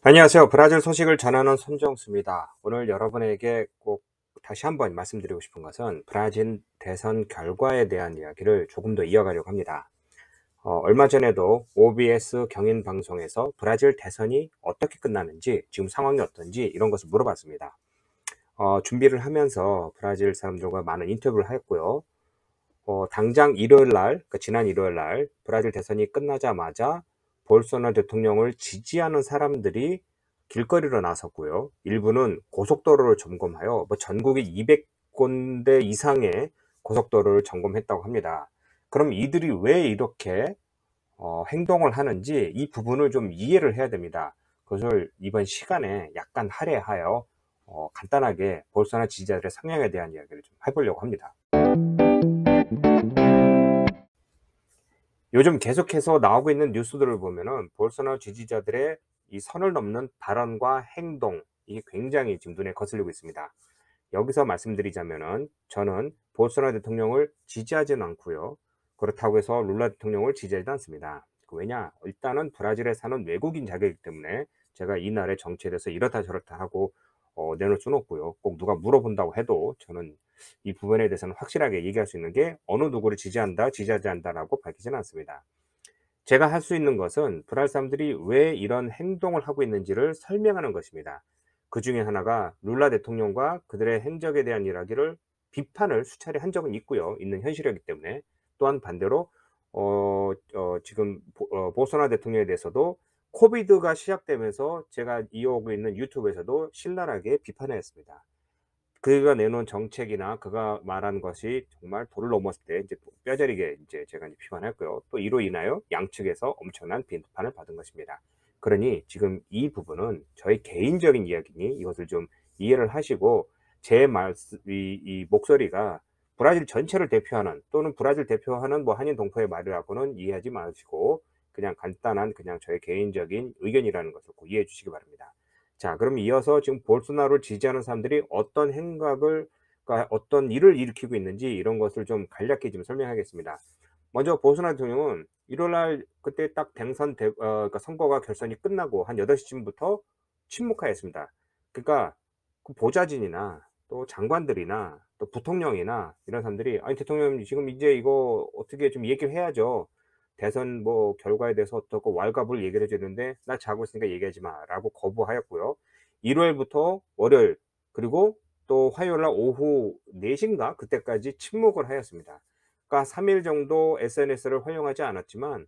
안녕하세요. 브라질 소식을 전하는 손정수입니다. 오늘 여러분에게 꼭 다시 한번 말씀드리고 싶은 것은 브라질 대선 결과에 대한 이야기를 조금 더 이어가려고 합니다. 얼마 전에도 OBS 경인 방송에서 브라질 대선이 어떻게 끝나는지, 지금 상황이 어떤지 이런 것을 물어봤습니다. 준비를 하면서 브라질 사람들과 많은 인터뷰를 했고요. 당장 일요일 날, 그러니까 지난 일요일 날 브라질 대선이 끝나자마자 볼소나로 대통령을 지지하는 사람들이 길거리로 나섰고요. 일부는 고속도로를 점검하여 전국에 200군데 이상의 고속도로를 점검했다고 합니다. 그럼 이들이 왜 이렇게 행동을 하는지 이 부분을 좀 이해를 해야 됩니다. 그것을 이번 시간에 약간 할애하여 간단하게 볼소나로 지지자들의 성향에 대한 이야기를 좀 해보려고 합니다. 요즘 계속해서 나오고 있는 뉴스들을 보면은 볼소나로 지지자들의 이 선을 넘는 발언과 행동, 이게 굉장히 지금 눈에 거슬리고 있습니다. 여기서 말씀드리자면은 저는 볼소나로 대통령을 지지하지는 않고요. 그렇다고 해서 룰라 대통령을 지지하지도 않습니다. 왜냐? 일단은 브라질에 사는 외국인 자격이기 때문에 제가 이 나라의 정치에 대해서 이렇다 저렇다 하고 내놓을 수는 없고요. 꼭 누가 물어본다고 해도 저는 이 부분에 대해서는 확실하게 얘기할 수 있는 게 어느 누구를 지지한다, 지지하지 않는다라고 밝히지는 않습니다. 제가 할 수 있는 것은 브라질 사람들이 왜 이런 행동을 하고 있는지를 설명하는 것입니다. 그 중에 하나가 룰라 대통령과 그들의 행적에 대한 이야기를 비판을 수차례 한 적은 있고요. 있는 현실이기 때문에. 또한 반대로 지금 보소나 대통령에 대해서도 코비드가 시작되면서 제가 이어오고 있는 유튜브에서도 신랄하게 비판을 했습니다. 그가 내놓은 정책이나 그가 말한 것이 정말 도를 넘었을 때 이제 또 뼈저리게 이제 제가 이제 비판했고요. 또 이로 인하여 양측에서 엄청난 비판을 받은 것입니다. 그러니 지금 이 부분은 저의 개인적인 이야기니 이것을 좀 이해를 하시고 제 말씀 이 목소리가 브라질 전체를 대표하는 또는 브라질 대표하는 뭐 한인 동포의 말이라고는 이해하지 마시고 그냥 간단한 그냥 저의 개인적인 의견이라는 것을 꼭 이해해 주시기 바랍니다. 자, 그럼 이어서 지금 볼소나로를 지지하는 사람들이 어떤 행각을, 그러니까 어떤 일을 일으키고 있는지 이런 것을 좀 간략히 좀 설명하겠습니다. 먼저 보소나 대통령은 일요일 날 그때 딱 그러니까 선거가 결선이 끝나고 한 8 시쯤부터 침묵하였습니다. 그러니까 그 보좌진이나 또 장관들이나 또 부통령이나 이런 사람들이 "아니 대통령님 지금 이제 이거 어떻게 좀 얘기를 해야죠. 대선 뭐 결과에 대해서 어떻고 왈가불 얘기를 해 줬는데 "나 자고 있으니까 얘기하지 마."라고 거부하였고요. 일요일부터 월요일 그리고 또 화요일 날 오후 4 시인가 그때까지 침묵을 하였습니다. 그러니까 3일 정도 SNS를 활용하지 않았지만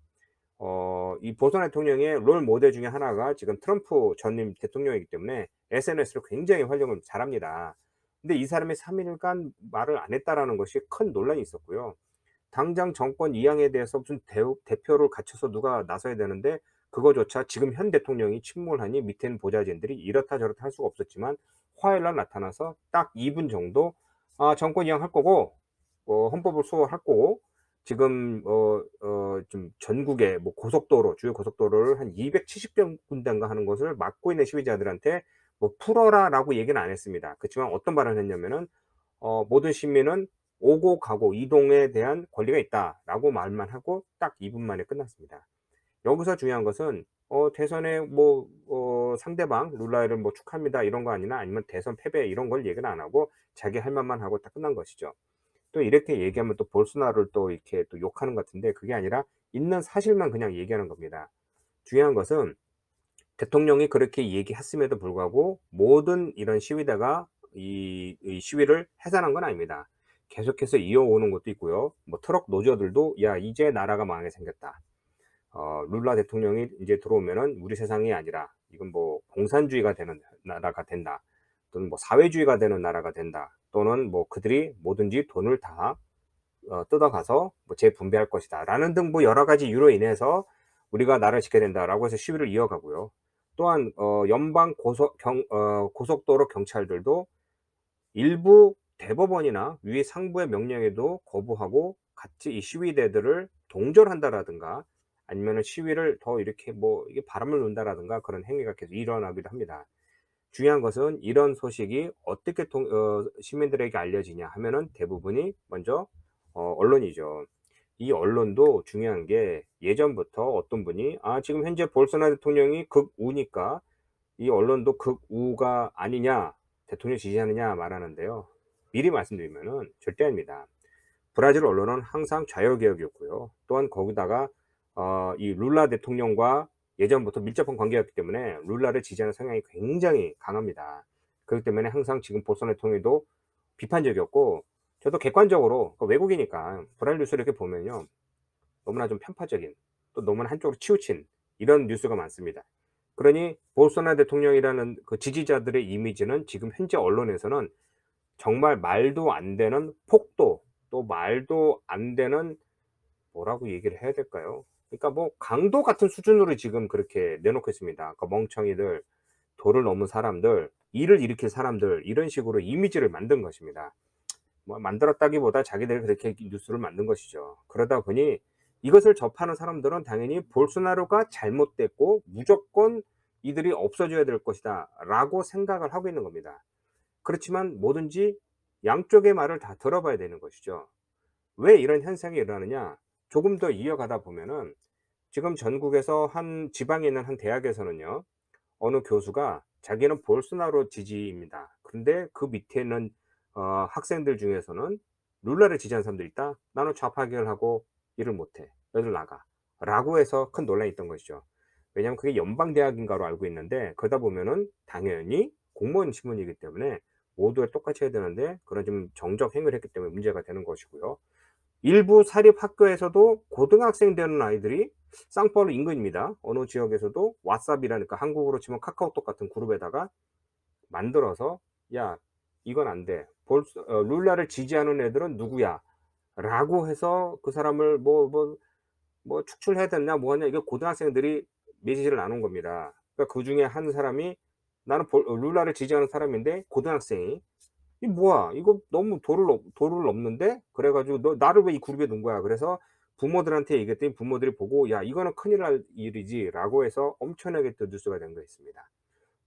이 보선 대통령의 롤 모델 중에 하나가 지금 트럼프 전임 대통령이기 때문에 SNS를 굉장히 활용을 잘합니다. 근데 이 사람이 3 일간 말을 안 했다라는 것이 큰 논란이 있었고요. 당장 정권 이양에 대해서 무슨 대표를 갖춰서 누가 나서야 되는데 그거조차 지금 현 대통령이 침묵을 하니 밑에 있는 보좌진들이 이렇다 저렇다 할 수가 없었지만 화요일 날 나타나서 딱 2분 정도 "아 정권 이양할 거고 헌법을 수호할 거고 지금 좀 전국에 뭐 고속도로 주요 고속도로를 한 270 군데인가 하는 것을 막고 있는 시위자들한테 뭐 풀어라."라고 얘기는 안 했습니다. 그치만 어떤 발언을 했냐면은 "모든 시민은 오고 가고 이동에 대한 권리가 있다."라고 말만 하고 딱 2분 만에 끝났습니다. 여기서 중요한 것은 대선에 뭐 상대방 룰라를 뭐 "축하합니다." 이런 거 아니나 아니면 대선 패배 이런 걸 얘기는 안 하고 자기 할 말만 하고 딱 끝난 것이죠. 또 이렇게 얘기하면 또 볼소나로를 또 이렇게 또 욕하는 것 같은데 그게 아니라 있는 사실만 그냥 얘기하는 겁니다. 중요한 것은 대통령이 그렇게 얘기했음에도 불구하고 모든 이런 시위대가 이 시위를 해산한 건 아닙니다. 계속해서 이어오는 것도 있고요. 뭐 트럭 노조들도 "야 이제 나라가 망하게 생겼다. 룰라 대통령이 이제 들어오면은 우리 세상이 아니라 이건 뭐 공산주의가 되는 나라가 된다. 또는 뭐 사회주의가 되는 나라가 된다. 또는 뭐 그들이 뭐든지 돈을 다 뜯어가서 뭐 재분배할 것이다."라는 등 뭐 여러 가지 이유로 인해서 "우리가 나라를 지켜야 된다."라고 해서 시위를 이어가고요. 또한 연방 고속도로 경찰들도 일부 대법원이나 위 상부의 명령에도 거부하고 같이 이 시위대들을 동절한다라든가 아니면은 시위를 더 이렇게 뭐 이게 바람을 논다라든가 그런 행위가 계속 일어나기도 합니다. 중요한 것은 이런 소식이 어떻게 시민들에게 알려지냐 하면은 대부분이 먼저 언론이죠. 이 언론도 중요한 게 예전부터 어떤 분이 "아 지금 현재 볼소나로 대통령이 극우니까 이 언론도 극우가 아니냐, 대통령 지지하느냐 말하는데요. 미리 말씀드리면은 절대 아닙니다. 브라질 언론은 항상 자유개혁이었고요. 또한 거기다가 이 룰라 대통령과 예전부터 밀접한 관계였기 때문에 룰라를 지지하는 성향이 굉장히 강합니다. 그렇기 때문에 항상 지금 볼소나로 대통령도 비판적이었고, 저도 객관적으로 외국이니까 브라질 뉴스를 이렇게 보면요, 너무나 좀 편파적인, 또 너무나 한쪽으로 치우친 이런 뉴스가 많습니다. 그러니 볼소나로 대통령이라는 그 지지자들의 이미지는 지금 현재 언론에서는 정말 말도 안 되는 폭도, 또 말도 안 되는, 뭐라고 얘기를 해야 될까요? 그러니까 뭐 강도 같은 수준으로 지금 그렇게 내놓고 있습니다. 그 멍청이들, 도를 넘은 사람들, 일을 일으킬 사람들, 이런 식으로 이미지를 만든 것입니다. 뭐 만들었다기보다 자기들이 그렇게 뉴스를 만든 것이죠. 그러다 보니 이것을 접하는 사람들은 당연히 '볼소나로가 잘못됐고 무조건 이들이 없어져야 될 것이다.'라고 생각을 하고 있는 겁니다. 그렇지만 뭐든지 양쪽의 말을 다 들어봐야 되는 것이죠. 왜 이런 현상이 일어나느냐? 조금 더 이어가다 보면은 지금 전국에서 한 지방에 있는 한 대학에서는요, 어느 교수가 자기는 볼소나로 지지입니다. 그런데 그 밑에 있는 학생들 중에서는 룰라를 지지하는 사람도 있다. 나는 좌파 계열하고 일을 못해. 너희들 나가. 라고 해서 큰 논란이 있던 것이죠. 왜냐하면 그게 연방대학인가로 알고 있는데, 그러다 보면은 당연히 공무원 신분이기 때문에 모두가 똑같이 해야 되는데 그런 좀 정적 행위를 했기 때문에 문제가 되는 것이고요. 일부 사립학교에서도 고등학생 되는 아이들이 쌍파울루 인근입니다. 어느 지역에서도 왓츠앱이라니까 한국으로 치면 카카오톡 같은 그룹에다가 만들어서 "야, 이건 안 돼. 룰라를 지지하는 애들은 누구야?" 라고 해서 그 사람을 뭐 축출해야 되느냐 뭐 하냐, 이게 고등학생들이 메시지를 나눈 겁니다. 그러니까 그중에 한 사람이 나는 룰라를 지지하는 사람인데, 고등학생이 "이 뭐야? 이거 너무 도를 넘는데?" 그래 가지고 "너 나를 왜 이 그룹에 넣은 거야?" 그래서 부모들한테 얘기했더니 부모들이 보고 "야, 이거는 큰일 날 일이지."라고 해서 엄청나게 또 뉴스가 된 거 있습니다.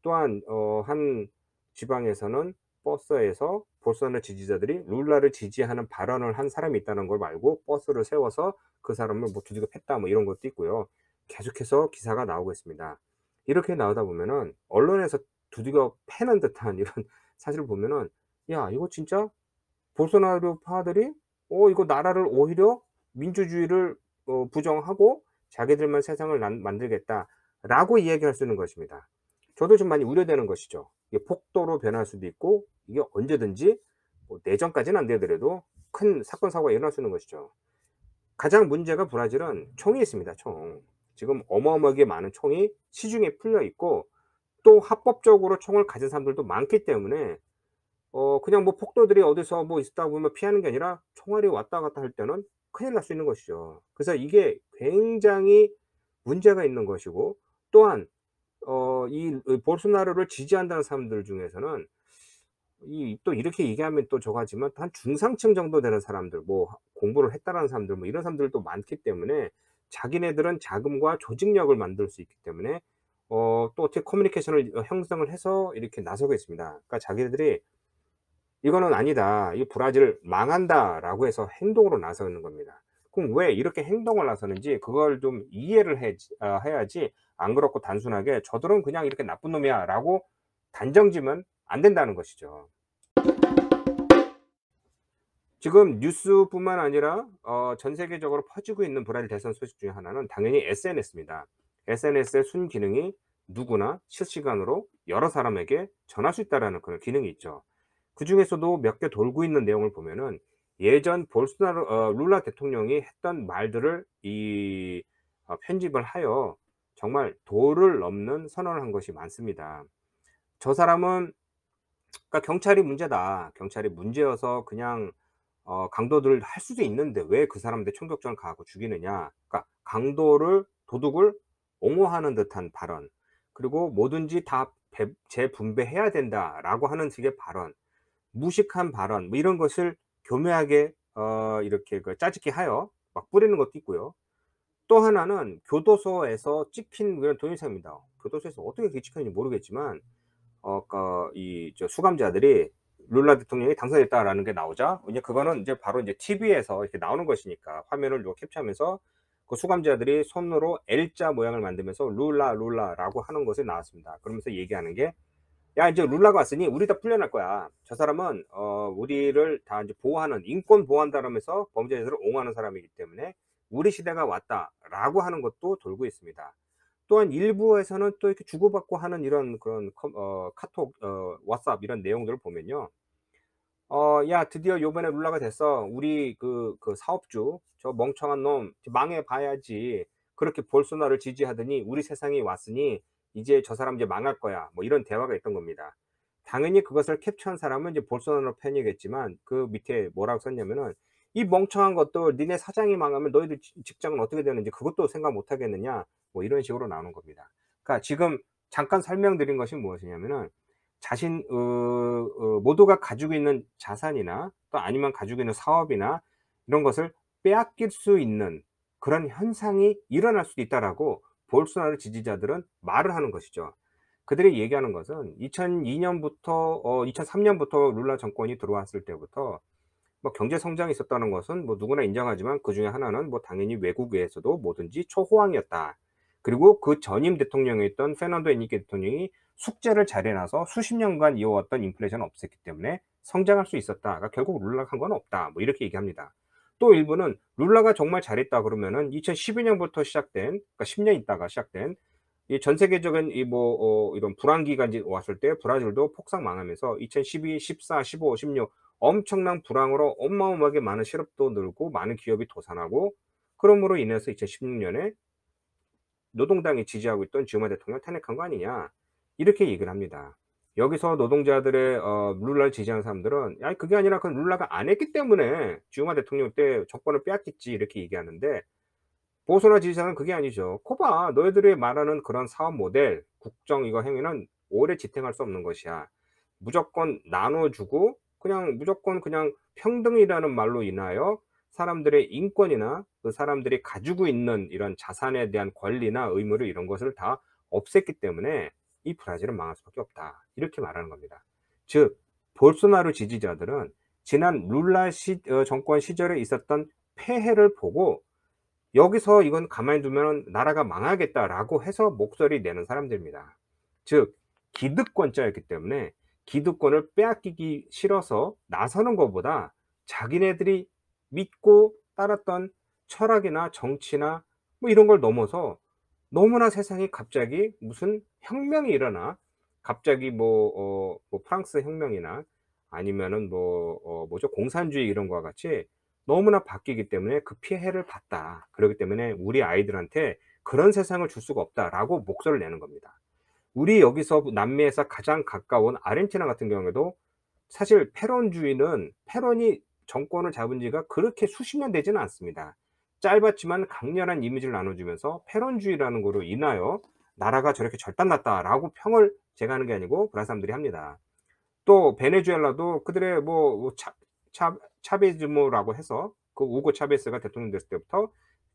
또한 한 지방에서는 버스에서 볼소나로 지지자들이 룰라를 지지하는 발언을 한 사람이 있다는 걸 알고 버스를 세워서 그 사람을 뭐 두들겨 팼다, 뭐 이런 것도 있고요. 계속해서 기사가 나오고 있습니다. 이렇게 나오다 보면은 언론에서 두들겨 패는 듯한 이런 사실을 보면은 '야, 이거 진짜 볼소나루파들이 이거 나라를 오히려 민주주의를 부정하고 자기들만 세상을 만들겠다.'라고 이야기할 수 있는 것입니다. 저도 좀 많이 우려되는 것이죠. 이게 폭도로 변할 수도 있고, 이게 언제든지 뭐 내전까지는 안 되더라도 큰 사건 사고가 일어날 수 있는 것이죠. 가장 문제가, 브라질은 총이 있습니다, 총. 지금 어마어마하게 많은 총이 시중에 풀려 있고, 또 합법적으로 총을 가진 사람들도 많기 때문에 그냥 뭐 폭도들이 어디서 뭐 있다 보면 피하는 게 아니라 총알이 왔다 갔다 할 때는 큰일 날 수 있는 것이죠. 그래서 이게 굉장히 문제가 있는 것이고, 또한 볼소나로를 지지한다는 사람들 중에서는 또 이렇게 얘기하면 또 저거 하지만 한 중상층 정도 되는 사람들, 뭐 공부를 했다라는 사람들, 뭐 이런 사람들도 많기 때문에 자기네들은 자금과 조직력을 만들 수 있기 때문에 또 어떻게 커뮤니케이션을 형성을 해서 이렇게 나서고 있습니다. 그러니까 자기들이 '이거는 아니다. 이 브라질 망한다.'라고 해서 행동으로 나서는 겁니다. 그럼 왜 이렇게 행동을 나서는지 그걸 좀 이해를 해야지, 안 그렇고 단순하게 '저들은 그냥 이렇게 나쁜 놈이야.'라고 단정지면 안 된다는 것이죠. 지금 뉴스뿐만 아니라 전 세계적으로 퍼지고 있는 브라질 대선 소식 중에 하나는 당연히 SNS입니다. SNS의 순기능이 누구나 실시간으로 여러 사람에게 전할 수 있다라는 그런 기능이 있죠. 그중에서도 몇 개 돌고 있는 내용을 보면은, 예전 볼소나로 룰라 대통령이 했던 말들을 편집을 하여 정말 도를 넘는 선언을 한 것이 많습니다. 저 사람은, 그러니까 "경찰이 문제다. 경찰이 문제여서 그냥 강도를 할 수도 있는데 왜 그 사람한테 총격전을 가하고 죽이느냐." 그러니까 강도를, 도둑을 옹호하는 듯한 발언, 그리고 "뭐든지 다 재분배해야 된다."라고 하는 식의 발언, 무식한 발언, 뭐 이런 것을 교묘하게 이렇게 짜깁기 하여 막 뿌리는 것도 있고요. 또 하나는 교도소에서 찍힌 그런 동영상입니다. 교도소에서 어떻게 그게 찍혔는지 모르겠지만 그러니까 수감자들이 "룰라 대통령이 당선됐다."라는 게 나오자, 이제 그거는 이제 바로 이제 TV에서 이렇게 나오는 것이니까 화면을 capture하면서 그 수감자들이 손으로 L자 모양을 만들면서 룰라 룰라라고 하는 것이 나왔습니다. 그러면서 얘기하는 게 "야 인제 룰라가 왔으니 우리 다 풀려날 거야. 저 사람은 우리를 다 인제 보호하는 인권 보호한다."라면서 범죄자들을 옹호하는 사람이기 때문에 "우리 시대가 왔다."라고 하는 것도 돌고 있습니다. 또한 일부에서는 또 이렇게 주고받고 하는 이런 그런 카톡 왓츠앱 이런 내용들을 보면요. "야 드디어 요번에 룰라가 됐어. 우리 그 사업주 저 멍청한 놈 망해 봐야지. 그렇게 볼소나로를 지지하더니 우리 세상이 왔으니 이제 저 사람 이제 망할 거야." 뭐 이런 대화가 있던 겁니다. 당연히 그것을 캡처한 사람은 이제 볼소나로 팬이겠지만 그 밑에 뭐라고 썼냐면은 "이 멍청한 것들 니네 사장이 망하면 너희들 직장은 어떻게 되는지 그것도 생각 못 하겠느냐." 뭐 이런 식으로 나오는 겁니다. 그러니까 지금 잠깐 설명드린 것이 무엇이냐면은 자신 모두가 가지고 있는 자산이나 또 아니면 가지고 있는 사업이나 이런 것을 빼앗길 수 있는 그런 현상이 일어날 수도 있다라고 볼소나로 지지자들은 말을 하는 것이죠. 그들이 얘기하는 것은 2002 년부터 2003 년부터 룰라 정권이 들어왔을 때부터 뭐 경제 성장이 있었다는 것은 뭐 누구나 인정하지만 그중에 하나는 뭐 당연히 외국에서도 뭐든지 초호황이었다. 그리고 그 전임 대통령이었던 페르난도 헤니케 대통령이 숙제를 잘 해 놔서 수십 년간 이어왔던 인플레이션을 없앴기 때문에 성장할 수 있었다. 그러니까 결국 룰라가 한 건 없다. 뭐 이렇게 얘기합니다. 또 일부는 룰라가 정말 잘했다 그러면은 2012 년부터 시작된, 그러니까 10년 있다가 시작된 이 전 세계적인 이 이런 불황기가 인제 왔을 때 브라질도 폭삭 망하면서 2012, 14, 15, 16 엄청난 불황으로 어마어마하게 많은 실업도 늘고 많은 기업이 도산하고, 그럼으로 인해서 2016 년에 노동당이 지지하고 있던 지우마 대통령을 탄핵한 거 아니냐. 이렇게 얘기를 합니다. 여기서 노동자들의 룰라를 지지하는 사람들은 "아이 그게 아니라 그건 룰라가 안 했기 때문에 지우마 대통령 때 정권을 빼앗겼지." 이렇게 얘기하는데, 보수나 지지자는 그게 아니죠. "거 봐. 너희들이 말하는 그런 사업 모델, 국정 이거 행위는 오래 지탱할 수 없는 것이야. 무조건 나눠 주고 그냥 무조건 그냥 평등이라는 말로 인하여 사람들의 인권이나 그 사람들이 가지고 있는 이런 자산에 대한 권리나 의무를 이런 것을 다 없앴기 때문에 이 브라질은 망할 수밖에 없다." 이렇게 말하는 겁니다. 즉 볼소나루 지지자들은 지난 룰라 정권 시절에 있었던 폐해를 보고 여기서 이건 가만히 두면은 '나라가 망하겠다.'라고 해서 목소리 내는 사람들입니다. 즉 기득권자였기 때문에 기득권을 빼앗기기 싫어서 나서는 것보다 자기네들이 믿고 따랐던 철학이나 정치나 뭐 이런 걸 넘어서 너무나 세상이 갑자기 무슨 혁명이 일어나 갑자기 뭐 프랑스 혁명이나 아니면은 뭐죠 공산주의 이런 거와 같이 너무나 바뀌기 때문에 그 피해를 봤다. 그렇기 때문에 "우리 아이들한테 그런 세상을 줄 수가 없다."라고 목소리를 내는 겁니다. 우리 여기서 남미에서 가장 가까운 아르헨티나 같은 경우에도 사실 페론주의는 페론이 정권을 잡은 지가 그렇게 수십 년 되지는 않습니다. 짧았지만 강렬한 이미지를 나눠주면서 페론주의라는 거로 인하여 '나라가 저렇게 절단났다.'라고 평을 제가 하는 게 아니고 브라질 사람들이 합니다. 또 베네수엘라도 그들의 차베즈모라고 해서 그 우고 차베스가 대통령 됐을 때부터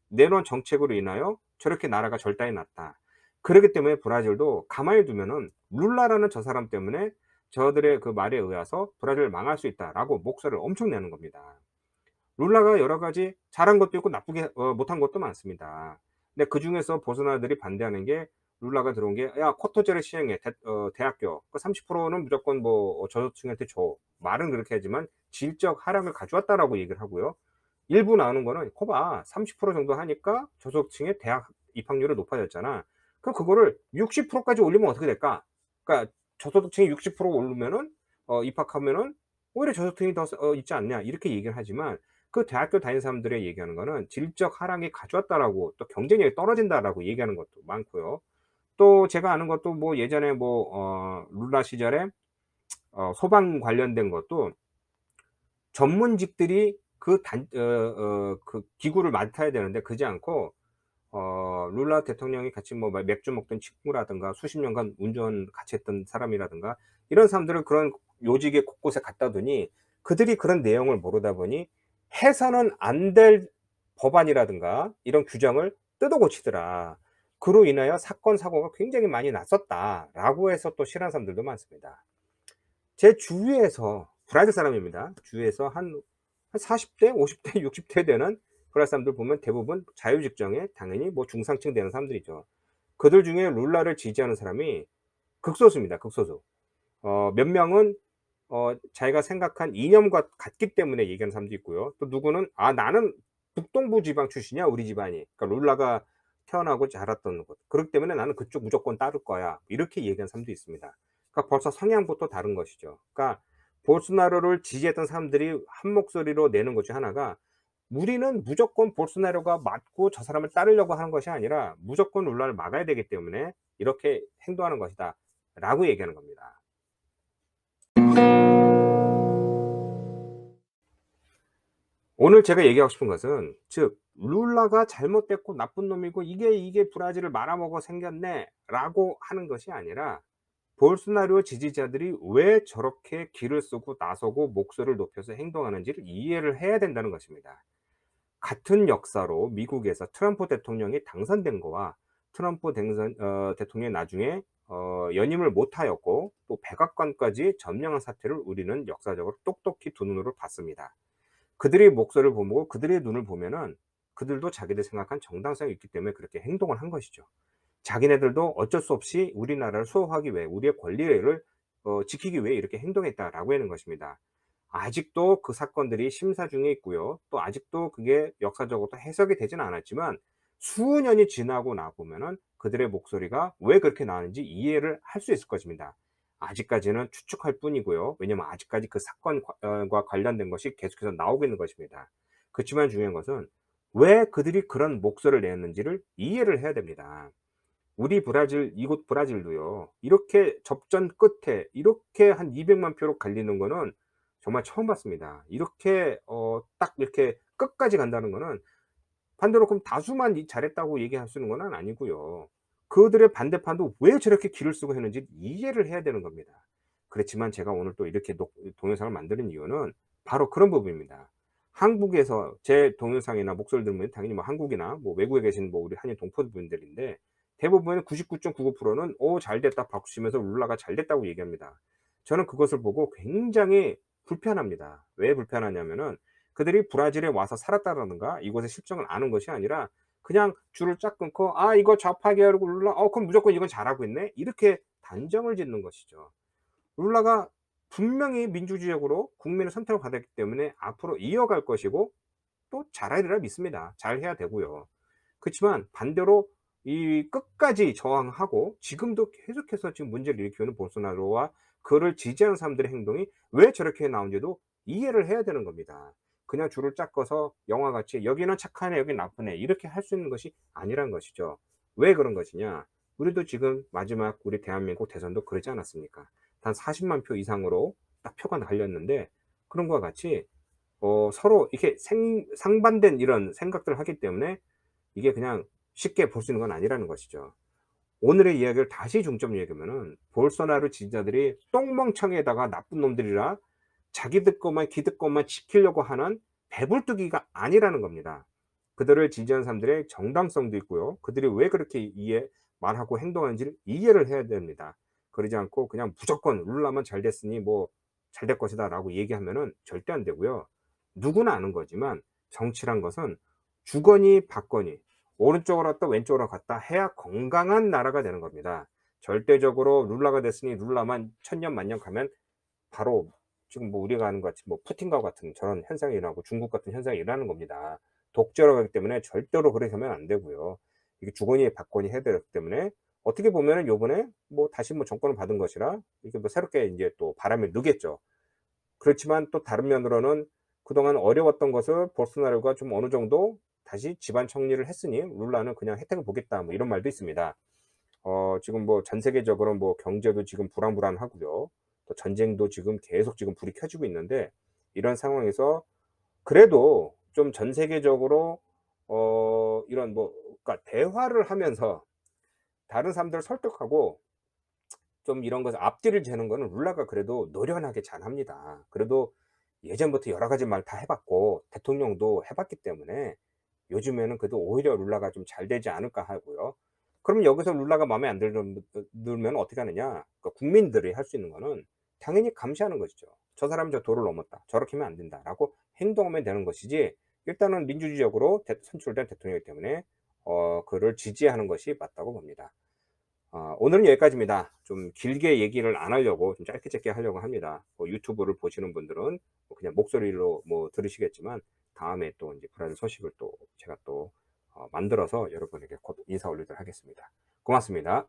내놓은 정책으로 인하여 저렇게 나라가 절단이 났다. 그러기 때문에 브라질도 가만히 두면은 '룰라라는 저 사람 때문에 저들의 그 말에 의해서 브라질을 망할 수 있다.'라고 목소리를 엄청 내는 겁니다. 룰라가 여러 가지 잘한 것도 있고 나쁘게 못한 것도 많습니다. 근데 그중에서 보수나들이 반대하는 게 룰라가 들어온 게 "야 쿼터제를 시행해. 대학교. 그 30%는 무조건 저소득층한테 줘." 말은 그렇게 하지만 질적 하락을 가져왔다라고 얘기를 하고요. 일부 나오는 거는 "거 봐. 30% 정도 하니까 저소득층의 대학 입학률이 높아졌잖아. 그럼 그거를 60% 까지 올리면 어떻게 될까?" 그러니까 저소득층이 60% 오르면은 입학하면은 오히려 저소득층이 더 있지 않냐 이렇게 얘기를 하지만 그 대학교 다니는 사람들의 얘기하는 거는 "질적 하락이 가져왔다."라고 또 "경쟁력이 떨어진다."라고 얘기하는 것도 많고요. 또 제가 아는 것도 뭐 예전에 룰라 시절에 소방 관련된 것도 전문직들이 그 기구를 맡아야 되는데 그러지 않고 룰라 대통령이 같이 뭐 맥주 먹던 친구라든가 수십 년간 운전 같이 했던 사람이라든가 이런 사람들을 그런 요직에 곳곳에 갖다 두니 그들이 그런 내용을 모르다 보니 해서는 안 될 법안이라든가 이런 규정을 뜯어 고치더라. 그로 인하여 사건 사고가 굉장히 많이 났었다라고 해서 또 싫어하는 사람들도 많습니다. 제 주위에서 브라질 사람입니다. 주위에서 한 40대, 50대, 60대 되는 프랑스 사람들 보면 대부분 자유직종에 당연히 뭐 중상층 되는 사람들이죠. 그들 중에 룰라를 지지하는 사람이 극소수입니다, 극소수. 몇 명은 자기가 생각한 이념과 같기 때문에 얘기하는 사람도 있고요. 또 누구는 "아 나는 북동부 지방 출신이야 우리 집안이. 그러니까 룰라가 태어나고 자랐던 곳. 그렇기 때문에 나는 그쪽 무조건 따를 거야." 이렇게 얘기하는 사람도 있습니다. 그러니까 벌써 성향부터 다른 것이죠. 그러니까 볼소나로를 지지했던 사람들이 한 목소리로 내는 것 중 하나가 "우리는 무조건 볼소나로가 맞고 저 사람을 따르려고 하는 것이 아니라 무조건 룰라를 막아야 되기 때문에 이렇게 행동하는 것이다."라고 얘기하는 겁니다. 오늘 제가 얘기하고 싶은 것은 즉 '룰라가 잘못됐고 나쁜 놈이고 이게 브라질을 말아먹어 생겼네.'라고 하는 것이 아니라 볼소나로 지지자들이 왜 저렇게 기를 쓰고 나서고 목소리를 높여서 행동하는지를 이해를 해야 된다는 것입니다. 같은 역사로 미국에서 트럼프 대통령이 당선된 거와 트럼프 대통령이 나중에 연임을 못하였고 또 백악관까지 점령한 사태를 우리는 역사적으로 똑똑히 두 눈으로 봤습니다. 그들의 목소리를 보고 그들의 눈을 보면은 그들도 자기들 생각한 정당성이 있기 때문에 그렇게 행동을 한 것이죠. 자기네들도 어쩔 수 없이 우리나라를 수호하기 위해 우리의 권리를 지키기 위해 이렇게 행동했다라고 하는 것입니다. 아직도 그 사건들이 심사 중에 있고요. 또 아직도 그게 역사적으로 해석이 되지는 않았지만 수년이 지나고 나 보면은 그들의 목소리가 왜 그렇게 나왔는지 이해를 할 수 있을 것입니다. 아직까지는 추측할 뿐이고요. 왜냐면 아직까지 그 사건과 관련된 것이 계속해서 나오고 있는 것입니다. 그치만 중요한 것은 왜 그들이 그런 목소리를 냈는지를 이해를 해야 됩니다. 우리 브라질 이곳 브라질도요. 이렇게 접전 끝에 이렇게 한 200만 표로 갈리는 거는 정말 처음 봤습니다. 이렇게 딱 이렇게 끝까지 간다는 거는 반대로 그럼 다수만 잘했다고 얘기할 수 있는 건 아니고요. 그들의 반대판도 왜 저렇게 기를 쓰고 했는지 이해를 해야 되는 겁니다. 그렇지만 제가 오늘 또 이렇게 동영상을 만드는 이유는 바로 그런 부분입니다. 한국에서 제 동영상이나 목소리를 들으면 당연히 뭐 한국이나 뭐 외국에 계신 뭐 우리 한인 동포분들인데 대부분의 99.99%는 잘됐다 박수 치면서 룰라가 잘됐다고 얘기합니다. 저는 그것을 보고 굉장히 불편합니다. 왜 불편하냐면은 그들이 브라질에 와서 살았다라든가 이곳의 실정을 아는 것이 아니라 그냥 줄을 쫙 끊고 '아 이거 좌파 계열이고 룰라 그럼 무조건 이건 잘하고 있네.' 이렇게 단정을 짓는 것이죠. 룰라가 분명히 민주주의적으로 국민의 선택을 받았기 때문에 앞으로 이어갈 것이고 또 잘하리라 믿습니다. 잘해야 되고요. 그렇지만 반대로 이 끝까지 저항하고 지금도 계속해서 지금 문제를 일으키고 있는 볼소나로와 그를 지지하는 사람들의 행동이 왜 저렇게 나온지도 이해를 해야 되는 겁니다. 그냥 줄을 쫙 꺼서 영화같이 '여기는 착하네. 여기는 나쁘네.' 이렇게 할 수 있는 것이 아니란 것이죠. 왜 그런 것이냐? 우리도 지금 마지막 우리 대한민국 대선도 그러지 않았습니까? 단 40만 표 이상으로 딱 표가 갈렸는데 그런 것과 같이 서로 이렇게 상반된 이런 생각들을 하기 때문에 이게 그냥 쉽게 볼 수 있는 건 아니라는 것이죠. 오늘의 이야기를 다시 중점 얘기하면은 볼소나로 지지자들이 똥멍청에다가 나쁜 놈들이라 자기들 것만 기득 것만 지키려고 하는 배불뚝이가 아니라는 겁니다. 그들을 지지하는 사람들의 정당성도 있고요. 그들이 왜 그렇게 말하고 행동하는지를 이해를 해야 됩니다. 그러지 않고 그냥 무조건 룰라만 잘 됐으니 뭐 잘 될 것이다라고 얘기하면은 절대 안 되고요. 누구나 아는 거지만 정치란 것은 주거니 받거니 오른쪽으로 갔다 왼쪽으로 갔다 해야 건강한 나라가 되는 겁니다. 절대적으로 룰라가 됐으니 룰라만 천년 만년 가면 바로 지금 뭐 우리가 아는 것 같이 뭐 푸틴과 같은 저런 현상이 일어나고 중국 같은 현상이 일어나는 겁니다. 독재로 가기 때문에 절대로 그렇게 하면 안 되고요. 이게 주거니 받거니 해야 되기 때문에 어떻게 보면은 요번에 뭐 다시 뭐 정권을 받은 것이라 이게 뭐 새롭게 인제 또 바람을 넣겠죠. 그렇지만 또 다른 면으로는 그동안 어려웠던 것을 볼소나로가 좀 어느 정도 다시 집안 정리를 했으니 룰라는 그냥 혜택을 보겠다 뭐 이런 말도 있습니다. 지금 뭐 전 세계적으로 뭐 경제도 지금 불안불안하고요. 또 전쟁도 지금 계속 지금 불이 켜지고 있는데 이런 상황에서 그래도 좀 전 세계적으로 이런 뭐 그러니까 대화를 하면서 다른 사람들을 설득하고 좀 이런 것을 앞뒤를 재는 거는 룰라가 그래도 노련하게 잘합니다. 그래도 예전부터 여러 가지 말 다 해 봤고 대통령도 해 봤기 때문에 요즘에는 그래도 오히려 룰라가 좀 잘 되지 않을까 하고요. 그럼 여기서 룰라가 마음에 안 들면 어떻게 하느냐? 그러니까 국민들이 할 수 있는 거는 당연히 감시하는 것이죠. '저 사람이 저 도를 넘었다. 저렇게 하면 안 된다.'라고 행동하면 되는 것이지 일단은 민주주의적으로 선출된 대통령이기 때문에 그를 지지하는 것이 맞다고 봅니다. 오늘은 여기까지입니다. 좀 길게 얘기를 안 하려고 좀 짧게 하려고 합니다. 유튜브를 보시는 분들은 그냥 목소리로 들으시겠지만 다음에 또 이제 브라질 소식을 또 제가 또 만들어서 여러분에게 곧 인사 올리도록 하겠습니다. 고맙습니다.